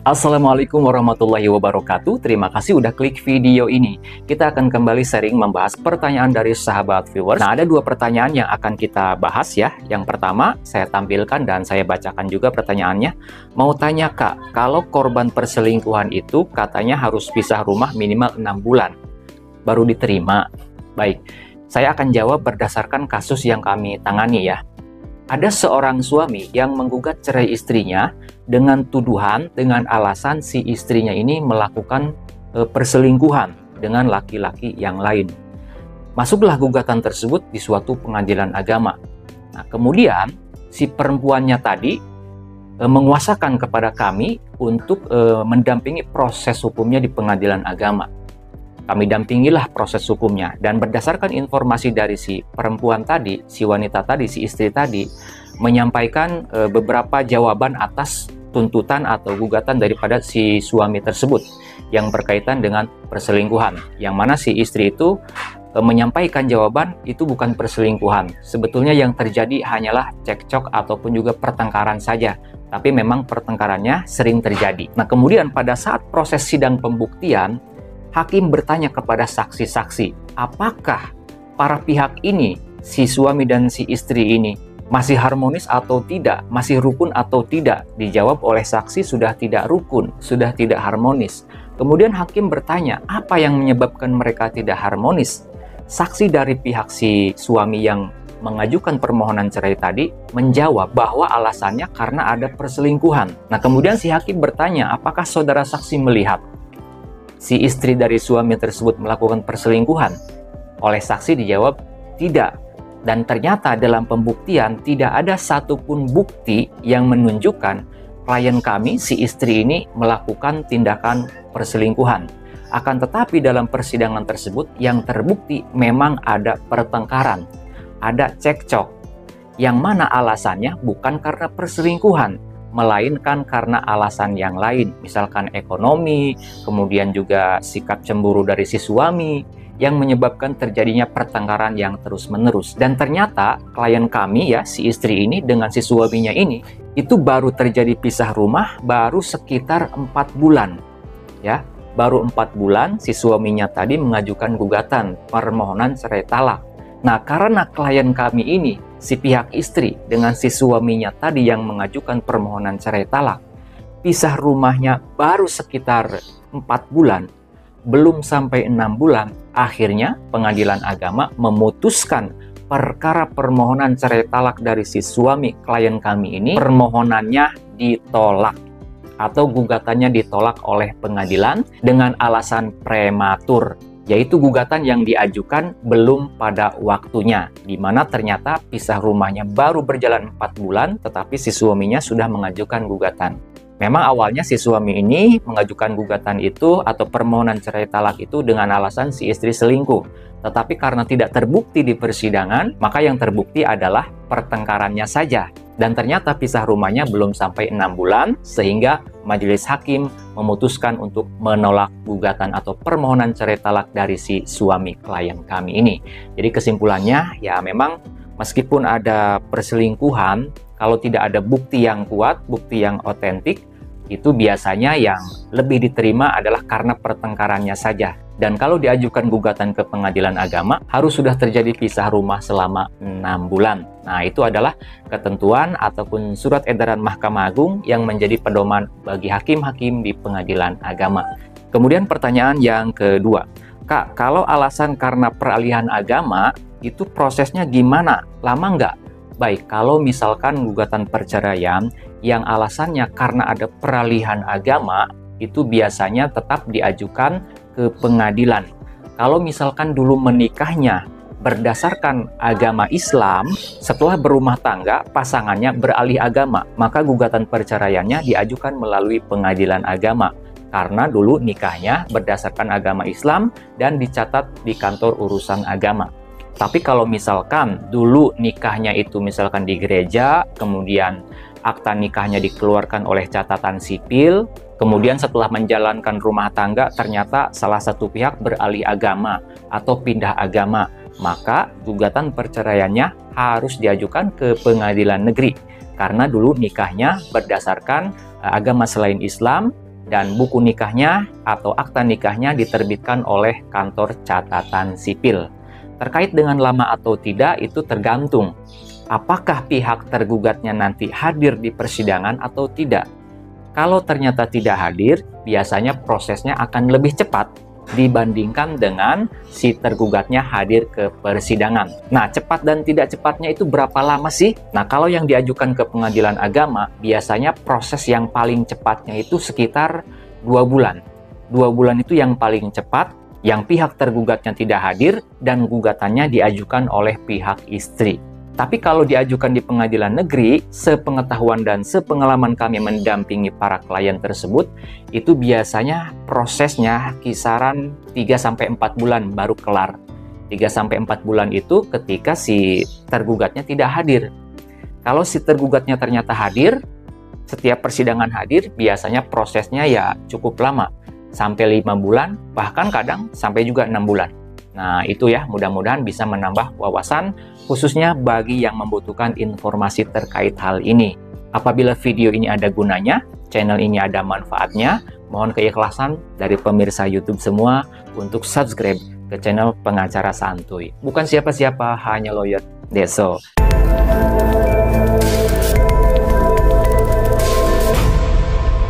Assalamualaikum warahmatullahi wabarakatuh. Terima kasih udah klik video ini. Kita akan kembali sharing membahas pertanyaan dari sahabat viewers. Nah, ada dua pertanyaan yang akan kita bahas ya. Yang pertama, saya tampilkan dan saya bacakan juga pertanyaannya. Mau tanya Kak, kalau korban perselingkuhan itu katanya harus pisah rumah minimal 6 bulan baru diterima. Baik, saya akan jawab berdasarkan kasus yang kami tangani ya. Ada seorang suami yang menggugat cerai istrinya dengan tuduhan dengan alasan si istrinya ini melakukan perselingkuhan dengan laki-laki yang lain. Masuklah gugatan tersebut di suatu pengadilan agama. Nah, kemudian si perempuannya tadi menguasakan kepada kami untuk mendampingi proses hukumnya di pengadilan agama. Kami dampingilah proses hukumnya, dan berdasarkan informasi dari si perempuan tadi, si wanita tadi, si istri tadi, menyampaikan beberapa jawaban atas tuntutan atau gugatan daripada si suami tersebut yang berkaitan dengan perselingkuhan. Yang mana si istri itu menyampaikan jawaban itu bukan perselingkuhan. Sebetulnya yang terjadi hanyalah cekcok ataupun juga pertengkaran saja. Tapi memang pertengkarannya sering terjadi. Nah, kemudian pada saat proses sidang pembuktian, hakim bertanya kepada saksi-saksi, apakah para pihak ini, si suami dan si istri ini, masih harmonis atau tidak, masih rukun atau tidak? Dijawab oleh saksi sudah tidak rukun, sudah tidak harmonis. Kemudian hakim bertanya, apa yang menyebabkan mereka tidak harmonis? Saksi dari pihak si suami yang mengajukan permohonan cerai tadi menjawab bahwa alasannya karena ada perselingkuhan. Nah, kemudian si hakim bertanya, apakah saudara saksi melihat si istri dari suami tersebut melakukan perselingkuhan? Oleh saksi dijawab tidak. Dan ternyata dalam pembuktian tidak ada satupun bukti yang menunjukkan klien kami, si istri ini, melakukan tindakan perselingkuhan. Akan tetapi dalam persidangan tersebut yang terbukti memang ada pertengkaran, ada cekcok, yang mana alasannya bukan karena perselingkuhan, melainkan karena alasan yang lain, misalkan ekonomi, kemudian juga sikap cemburu dari si suami, yang menyebabkan terjadinya pertengkaran yang terus-menerus. Dan ternyata klien kami ya, si istri ini dengan si suaminya ini, itu baru terjadi pisah rumah baru sekitar 4 bulan. Ya, baru 4 bulan si suaminya tadi mengajukan gugatan permohonan cerai talak. Nah, karena klien kami ini, si pihak istri dengan si suaminya tadi yang mengajukan permohonan cerai talak, pisah rumahnya baru sekitar 4 bulan, belum sampai 6 bulan, akhirnya pengadilan agama memutuskan perkara permohonan cerai talak dari si suami klien kami ini, permohonannya ditolak atau gugatannya ditolak oleh pengadilan dengan alasan prematur, yaitu gugatan yang diajukan belum pada waktunya, di mana ternyata pisah rumahnya baru berjalan 4 bulan, tetapi si suaminya sudah mengajukan gugatan. Memang awalnya si suami ini mengajukan gugatan itu atau permohonan cerai talak itu dengan alasan si istri selingkuh. Tetapi karena tidak terbukti di persidangan, maka yang terbukti adalah pertengkarannya saja. Dan ternyata pisah rumahnya belum sampai 6 bulan, sehingga majelis hakim memutuskan untuk menolak gugatan atau permohonan cerai talak dari si suami klien kami ini. Jadi kesimpulannya, ya memang meskipun ada perselingkuhan, kalau tidak ada bukti yang kuat, bukti yang otentik, itu biasanya yang lebih diterima adalah karena pertengkarannya saja. Dan kalau diajukan gugatan ke pengadilan agama, harus sudah terjadi pisah rumah selama 6 bulan. Nah, itu adalah ketentuan ataupun surat edaran Mahkamah Agung yang menjadi pedoman bagi hakim-hakim di pengadilan agama. Kemudian pertanyaan yang kedua, Kak, kalau alasan karena peralihan agama, itu prosesnya gimana? Lama nggak? Baik, kalau misalkan gugatan perceraian yang alasannya karena ada peralihan agama, itu biasanya tetap diajukan ke pengadilan. Kalau misalkan dulu menikahnya berdasarkan agama Islam, setelah berumah tangga, pasangannya beralih agama, maka gugatan perceraiannya diajukan melalui pengadilan agama. Karena dulu nikahnya berdasarkan agama Islam dan dicatat di kantor urusan agama. Tapi kalau misalkan dulu nikahnya itu misalkan di gereja, kemudian akta nikahnya dikeluarkan oleh catatan sipil, kemudian setelah menjalankan rumah tangga ternyata salah satu pihak beralih agama atau pindah agama, maka gugatan perceraiannya harus diajukan ke pengadilan negeri. Karena dulu nikahnya berdasarkan agama selain Islam dan buku nikahnya atau akta nikahnya diterbitkan oleh kantor catatan sipil. Terkait dengan lama atau tidak itu tergantung apakah pihak tergugatnya nanti hadir di persidangan atau tidak. Kalau ternyata tidak hadir, biasanya prosesnya akan lebih cepat dibandingkan dengan si tergugatnya hadir ke persidangan. Nah, cepat dan tidak cepatnya itu berapa lama sih? Nah, kalau yang diajukan ke pengadilan agama, biasanya proses yang paling cepatnya itu sekitar 2 bulan. 2 bulan itu yang paling cepat, yang pihak tergugatnya tidak hadir dan gugatannya diajukan oleh pihak istri. Tapi kalau diajukan di pengadilan negeri, sepengetahuan dan sepengalaman kami mendampingi para klien tersebut, itu biasanya prosesnya kisaran 3-4 bulan baru kelar. 3-4 bulan itu ketika si tergugatnya tidak hadir. Kalau si tergugatnya ternyata hadir, setiap persidangan hadir, biasanya prosesnya ya cukup lama. Sampai 5 bulan, bahkan kadang sampai juga 6 bulan. Nah, itu ya, mudah-mudahan bisa menambah wawasan, khususnya bagi yang membutuhkan informasi terkait hal ini. Apabila video ini ada gunanya, channel ini ada manfaatnya, mohon keikhlasan dari pemirsa YouTube semua untuk subscribe ke channel Pengacara Santuy. Bukan siapa-siapa, hanya lawyer Deso.